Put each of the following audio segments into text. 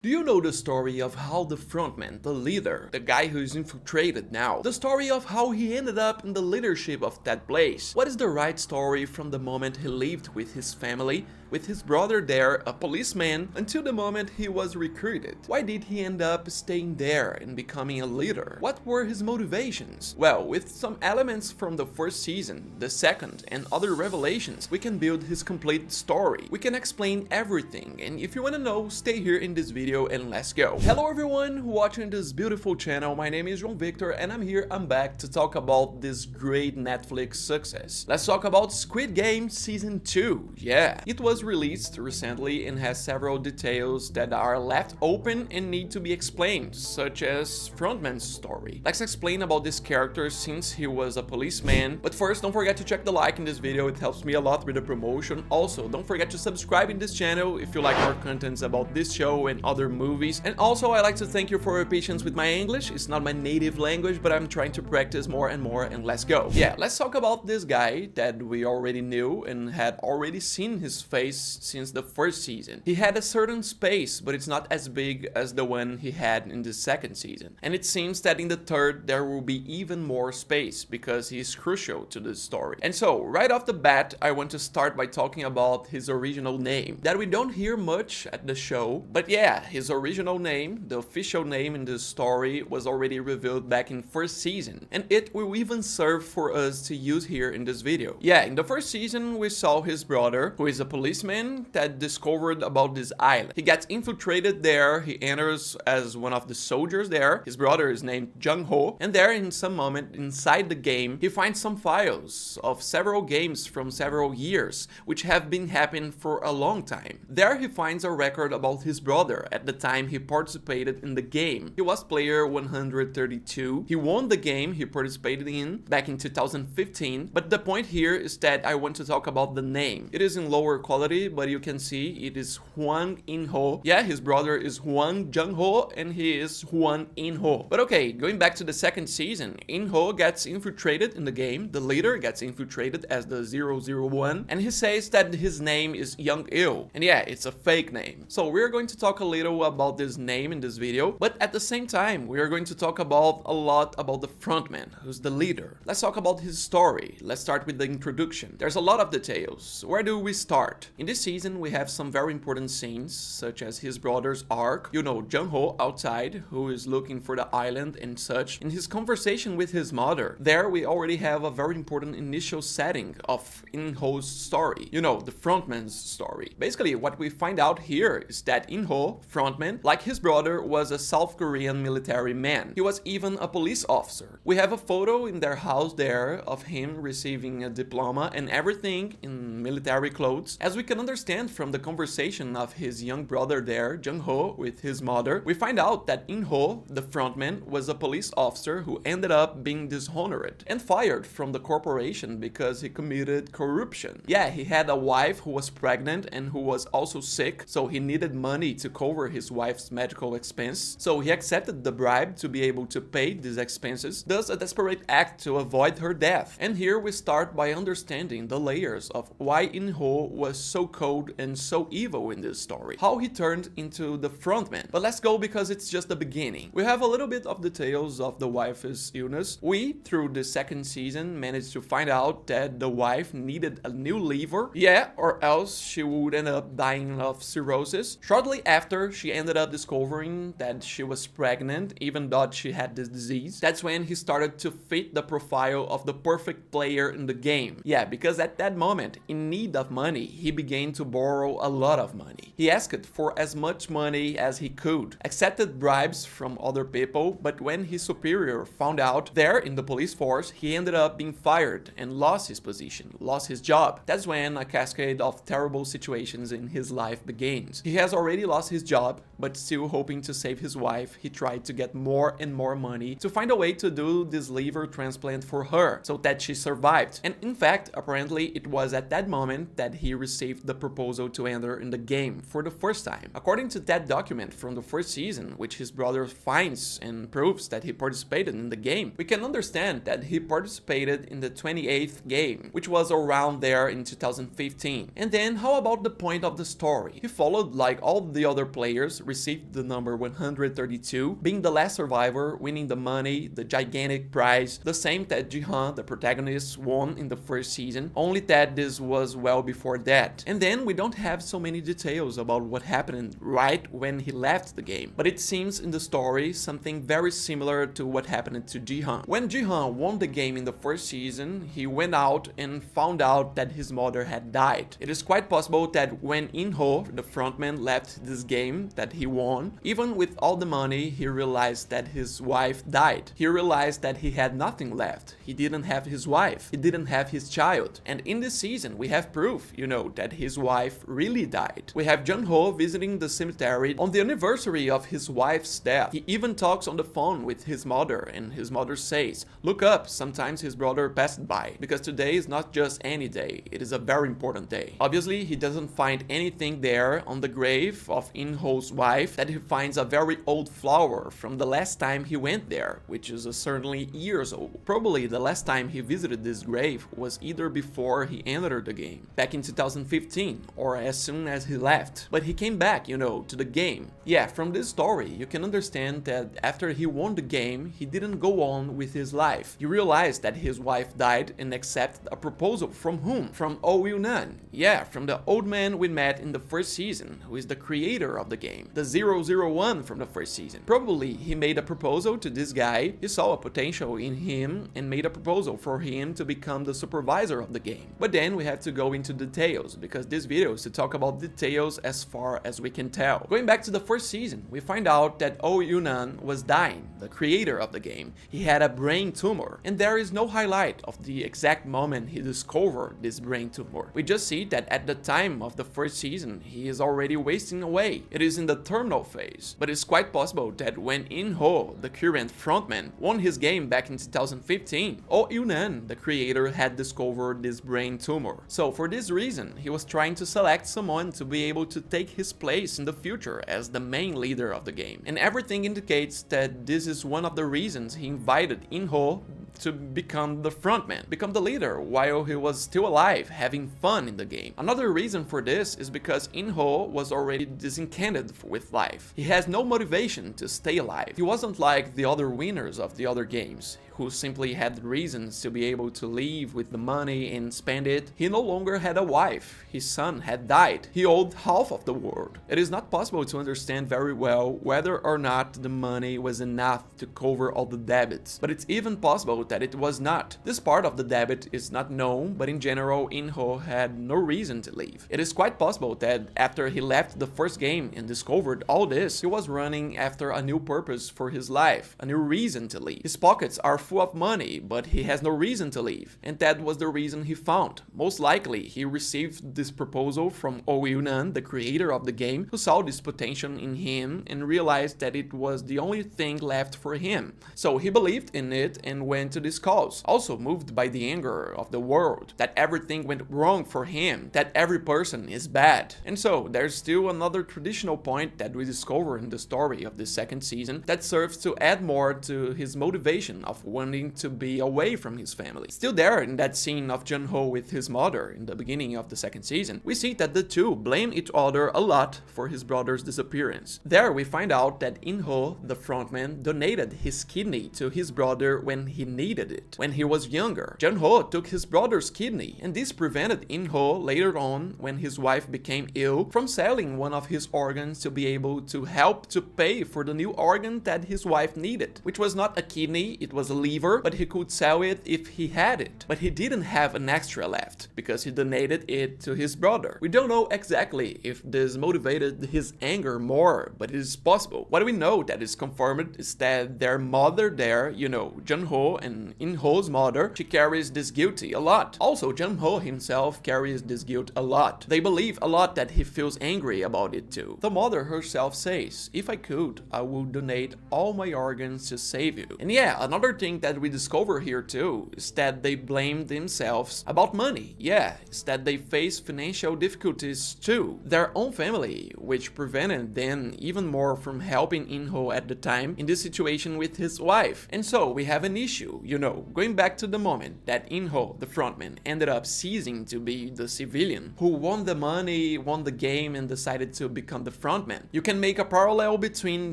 Do you know the story of how the frontman, the leader, the guy who is infiltrated now, the story of how he ended up in the leadership of that place? What is the right story from the moment he lived with his family, with his brother there, a policeman, until the moment he was recruited? Why did he end up staying there and becoming a leader? What were his motivations? Well, with some elements from the first season, the second, and other revelations, we can build his complete story. We can explain everything, and if you wanna know, stay here in this video and let's go. Hello everyone watching this beautiful channel, my name is João Victor and I'm back to talk about this great Netflix success. Let's talk about Squid Game Season 2. Yeah, it was released recently and has several details that are left open and need to be explained, such as Frontman's story. Let's explain about this character since he was a policeman, but first don't forget to check the like in this video, it helps me a lot with the promotion. Also, don't forget to subscribe in this channel if you like more contents about this show and other movies. And also, I like to thank you for your patience with my English. It's not my native language, but I'm trying to practice more and more, and let's go. Yeah, let's talk about this guy that we already knew and had already seen his face since the first season. He had a certain space, but it's not as big as the one he had in the second season. And it seems that in the third, there will be even more space because he is crucial to the story. And so, right off the bat, I want to start by talking about his original name, that we don't hear much at the show, but yeah, his original name, the official name in this story, was already revealed back in first season, and it will even serve for us to use here in this video. Yeah, in the first season we saw his brother, who is a policeman that discovered about this island. He gets infiltrated there, he enters as one of the soldiers there. His brother is named Jun-Ho, and there in some moment inside the game he finds some files of several games from several years, which have been happening for a long time. There he finds a record about his brother at the time he participated in the game. He was player 132. He won the game he participated in back in 2015, but the point here is that I want to talk about the name. It is in lower quality, but you can see it is Hwang In-ho. Yeah, his brother is Hwang Jung-ho and he is Hwang In-ho. But okay, going back to the second season, In-ho gets infiltrated in the game, the leader gets infiltrated as the 001, and he says that his name is Young-il, and yeah, it's a fake name. So we're going to talk a little about this name in this video, but at the same time we are going to talk about a lot about the frontman, who's the leader. Let's talk about his story. Let's start with the introduction. There's a lot of details. Where do we start? In this season we have some very important scenes, such as his brother's arc, you know, Jun-Ho outside, who is looking for the island and such, in his conversation with his mother. There we already have a very important initial setting of In-ho's story, you know, the frontman's story. Basically what we find out here is that In-ho, frontman, like his brother, was a South Korean military man. He was even a police officer. We have a photo in their house there of him receiving a diploma and everything in military clothes. As we can understand from the conversation of his young brother there, Jun-Ho, with his mother, we find out that In-ho, the frontman, was a police officer who ended up being dishonored and fired from the corporation because he committed corruption. Yeah, he had a wife who was pregnant and who was also sick, so he needed money to cover his wife's medical expense, so he accepted the bribe to be able to pay these expenses, thus a desperate act to avoid her death. And here we start by understanding the layers of why In-ho was so cold and so evil in this story, how he turned into the frontman. But let's go because it's just the beginning. We have a little bit of details of the wife's illness. We, through the second season, managed to find out that the wife needed a new liver, yeah, or else she would end up dying of cirrhosis. Shortly after, she ended up discovering that she was pregnant, even though she had this disease. That's when he started to fit the profile of the perfect player in the game. Yeah, because at that moment, in need of money, he began to borrow a lot of money. He asked for as much money as he could, accepted bribes from other people, but when his superior found out there in the police force, he ended up being fired and lost his position, lost his job. That's when a cascade of terrible situations in his life begins. He has already lost his job, but still hoping to save his wife, he tried to get more and more money to find a way to do this liver transplant for her, so that she survived. And in fact, apparently it was at that moment that he received received the proposal to enter in the game for the first time. According to that document from the first season, which his brother finds and proves that he participated in the game, we can understand that he participated in the 28th game, which was around there in 2015. And then how about the point of the story? He followed like all the other players, received the number 132, being the last survivor, winning the money, the gigantic prize, the same that Gi Hun, the protagonist, won in the first season, only that this was well before that. And then we don't have so many details about what happened right when he left the game, but it seems in the story something very similar to what happened to Gi Hun. When Gi Hun won the game in the first season, he went out and found out that his mother had died. It is quite possible that when Jun-Ho, the frontman, left this game that he won, even with all the money, he realized that his wife died. He realized that he had nothing left. He didn't have his wife. He didn't have his child. And in this season, we have proof, that his wife really died. We have Jun-Ho visiting the cemetery on the anniversary of his wife's death. He even talks on the phone with his mother, and his mother says, "Look up, sometimes his brother passed by," because today is not just any day, it is a very important day. Obviously, he doesn't find anything there on the grave of Jun-Ho's wife, that he finds a very old flower from the last time he went there, which is certainly years old. Probably the last time he visited this grave was either before he entered the game, back in 2015, or as soon as he left. But he came back, to the game. Yeah, from this story, you can understand that after he won the game, he didn't go on with his life. He realized that his wife died and accepted a proposal from whom? From Oh Yun-Nan. Yeah, from the old man we met in the first season, who is the creator of the game, the 001 from the first season. Probably he made a proposal to this guy, he saw a potential in him and made a proposal for him to become the supervisor of the game. But then we have to go into details, because this video is to talk about details as far as we can tell. Going back to the first season, we find out that Oh Yun-Nan was dying, the creator of the game. He had a brain tumor, and there is no highlight of the exact moment he discovered this brain tumor. We just see that at the time of the first season, he is already wasting away. It is in the terminal phase, but it's quite possible that when Jun-Ho, the current frontman, won his game back in 2015, Oh Yun-Nan, the creator, had discovered this brain tumor. So for this reason, he was trying to select someone to be able to take his place in the future as the main leader of the game. And everything indicates that this is one of the reasons he invited Jun-Ho to become the frontman, become the leader while he was still alive, having fun in the game. Another reason for this is because Jun-Ho was already disenchanted with life. He has no motivation to stay alive. He wasn't like the other winners of the other games, who simply had reasons to be able to leave with the money and spend it. He no longer had a wife. His son had died. He owed half of the world. It is not possible to understand very well whether or not the money was enough to cover all the debits, but it's even possible that it was not. This part of the debit is not known, but in general, Jun-Ho had no reason to leave. It is quite possible that after he left the first game and discovered all this, he was running after a new purpose for his life, a new reason to leave. His pockets are full of money, but he has no reason to leave, and that was the reason he found. Most likely, he received this proposal from Oh Yun-Nan, the creator of the game, who saw this potential in him and realized that it was the only thing left for him. So he believed in it and went to this cause, also moved by the anger of the world, that everything went wrong for him, that every person is bad. And so there's still another traditional point that we discover in the story of the second season that serves to add more to his motivation of wanting to be away from his family. Still there in that scene of Jun-Ho with his mother in the beginning of the second season, we see that the two blame each other a lot for his brother's disappearance. There we find out that Jun-Ho, the frontman, donated his kidney to his brother when he needed it. When he was younger, Jun-Ho took his brother's kidney, and this prevented Jun-Ho later on, when his wife became ill, from selling one of his organs to be able to help to pay for the new organ that his wife needed, which was not a kidney, it was a liver, but he could sell it if he had it. But he didn't have an extra left, because he donated it to his brother. We don't know exactly if this motivated his anger more, but it is possible. What we know that is confirmed is that their mother there, Jun-Ho and and In-ho's mother, she carries this guilty a lot. Also, Jun-Ho himself carries this guilt a lot. They believe a lot that he feels angry about it too. The mother herself says, "If I could, I would donate all my organs to save you." And yeah, another thing that we discover here too is that they blame themselves about money. Yeah, is that they face financial difficulties too. Their own family, which prevented them even more from helping In-ho at the time in this situation with his wife. And so we have an issue, you know, going back to the moment that In-ho, the frontman, ended up ceasing to be the civilian who won the money, won the game, and decided to become the frontman. You can make a parallel between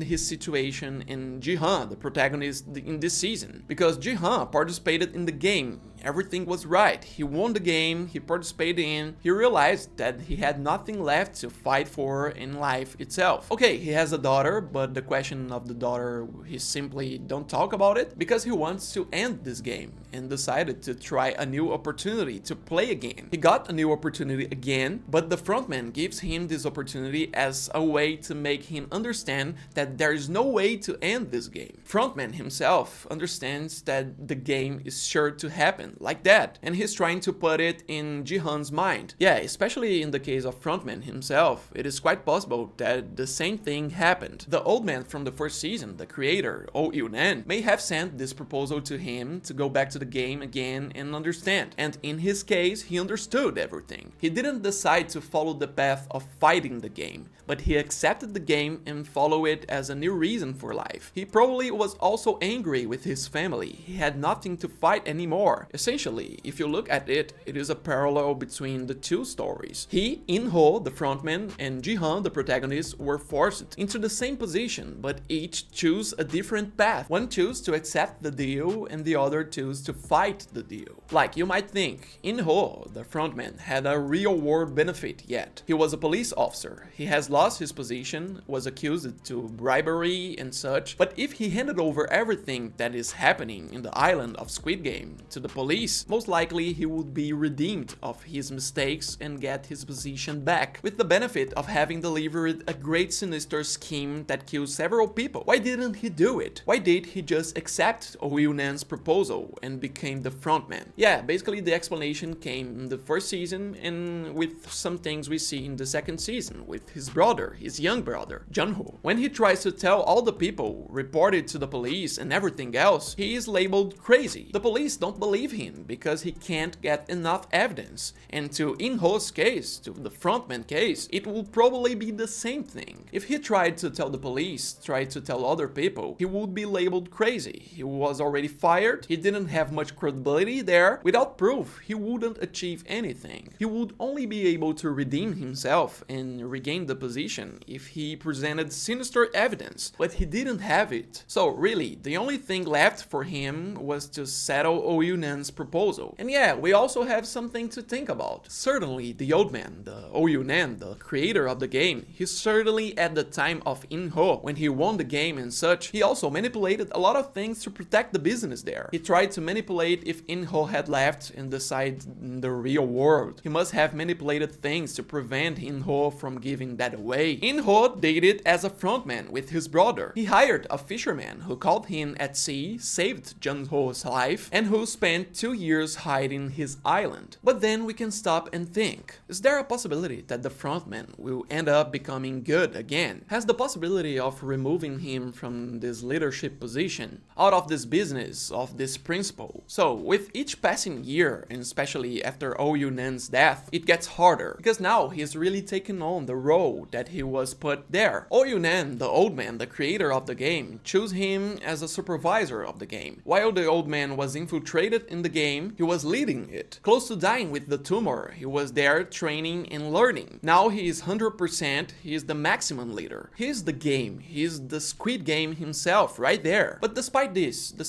his situation and Gi Hun, the protagonist in this season, because Gi Hun participated in the game. Everything was right. He won the game, he participated in, he realized that he had nothing left to fight for in life itself. Okay, he has a daughter, but the question of the daughter, he simply don't talk about it because he wants to end this game and decided to try a new opportunity to play again. He got a new opportunity again, but the frontman gives him this opportunity as a way to make him understand that there is no way to end this game. Frontman himself understands that the game is sure to happen like that, and he's trying to put it in Gi Hun's mind. Yeah, especially in the case of Frontman himself, it is quite possible that the same thing happened. The old man from the first season, the creator, Oh Il-nan, may have sent this proposal to him to go back to the game again and understand, and in his case, he understood everything. He didn't decide to follow the path of fighting the game, but he accepted the game and followed it as a new reason for life. He probably was also angry with his family. He had nothing to fight anymore. Essentially, if you look at it, it is a parallel between the two stories. He, In-ho, the frontman, and Gi Hun, the protagonist, were forced into the same position, but each chose a different path. One chose to accept the deal, and the other chose to fight the deal. Like, you might think, In-ho, the frontman, had a real-world benefit yet. He was a police officer. He has lost his position, was accused to bribery and such, but if he handed over everything that is happening in the island of Squid Game to the police, most likely he would be redeemed of his mistakes and get his position back, with the benefit of having delivered a great sinister scheme that killed several people. Why didn't he do it? Why did he just accept Oh Il-nan's proposal and became the frontman? Yeah, basically the explanation came in the first season and with some things we see in the second season with his brother, his young brother, Jun-Ho. When he tries to tell all the people, report it to the police and everything else, he is labeled crazy. The police don't believe him because he can't get enough evidence. And to In-ho's case, to the frontman case, it will probably be the same thing. If he tried to tell the police, tried to tell other people, he would be labeled crazy. He was already fired, he didn't have much credibility there. Without proof, he wouldn't achieve anything. He would only be able to redeem himself and regain the position if he presented sinister evidence, but he didn't have it. So really, the only thing left for him was to settle Oh Il-nan's proposal. And yeah, we also have something to think about. Certainly, the old man, the Oh Il-nan, the creator of the game, he certainly at the time of In-ho, when he won the game and such, he also manipulated a lot of things to protect the business there. He tried to manipulate if In-ho had left and decided in the real world. He must have manipulated things to prevent In-ho from giving that away. In-ho dated as a frontman with his brother. He hired a fisherman who caught him at sea, saved Jun-ho's life, and who spent 2 years hiding his island. But then we can stop and think, is there a possibility that the frontman will end up becoming good again? Has the possibility of removing him from this leadership position, out of this business, of this principle? So with each passing year, and especially after Oh Il-nan's death, it gets harder, because now he's really taken on the role that he was put there. Oh Il-nan, the old man, the creator of the game, chose him as a supervisor of the game. While the old man was infiltrated in the game, he was leading it. Close to dying with the tumor, he was there training and learning. Now he is 100%, he is the maximum leader. He is the game, he is the Squid Game himself right there. But despite this, the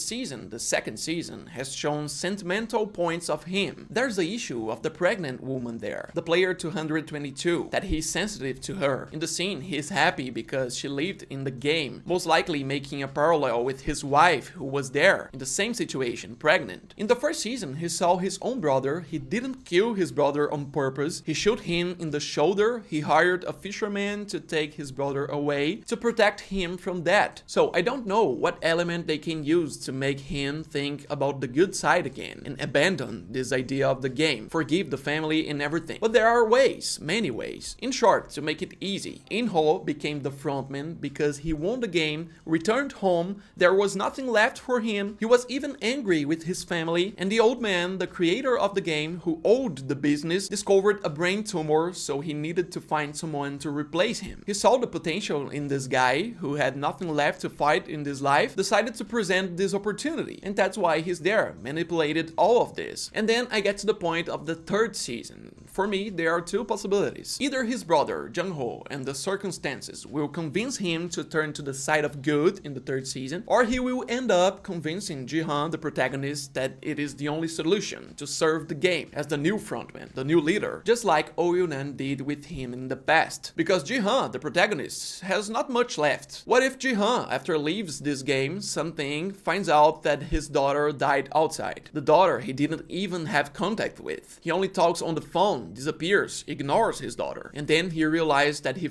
second season, has shown sentimental points of him. There's the issue of the pregnant woman there, the player 222, that he's sensitive to her. In the scene, he's happy because she lived in the game, most likely making a parallel with his wife who was there in the same situation, pregnant. In the first season, he saw his own brother. He didn't kill his brother on purpose. He shot him in the shoulder. He hired a fisherman to take his brother away to protect him from that. So I don't know what element they can use to make him think about the good side again and abandon this idea of the game, forgive the family and everything. But there are ways, many ways. In short, to make it easy, Jun-Ho became the frontman because he won the game, returned home, there was nothing left for him, he was even angry with his family, and the old man, the creator of the game, who owned the business, discovered a brain tumor, so he needed to find someone to replace him. He saw the potential in this guy, who had nothing left to fight in this life, decided to present this opportunity, and that's why he's there, manipulated all of this. And then I get to the point of the third season. For me, there are two possibilities. Either his brother, Jun-Ho, and the circumstances will convince him to turn to the side of good in the third season, or he will end up convincing Gi Hun, the protagonist, that it is the only solution to serve the game as the new frontman, the new leader, just like Oh Yun-nan did with him in the past. Because Gi Hun, the protagonist, has not much left. What if Gi Hun, after leaves this game, something, finds out that his daughter died outside? The daughter he didn't even have contact with. He only talks on the phone, disappears, ignores his daughter, and then he realized that he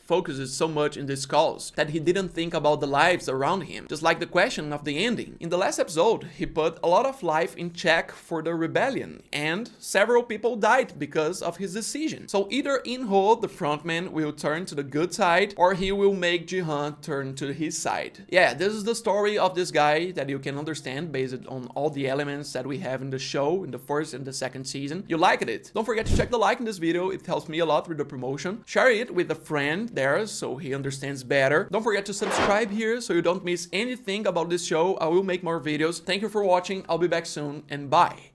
focuses so much in this cause that he didn't think about the lives around him, just like the question of the ending. In the last episode, he put a lot of life in check for the rebellion, and several people died because of his decision. So either Jun-Ho, the frontman, will turn to the good side, or he will make Gi Hun turn to his side. Yeah, this is the story of this guy that you can understand based on all the elements that we have in the show, in the first and the second season. You liked it? Don't forget to check the like in this video, it helps me a lot with the promotion. Share it with a friend there so he understands better. Don't forget to subscribe here so you don't miss anything about this show. I will make more videos. Thank you for watching. I'll be back soon and bye.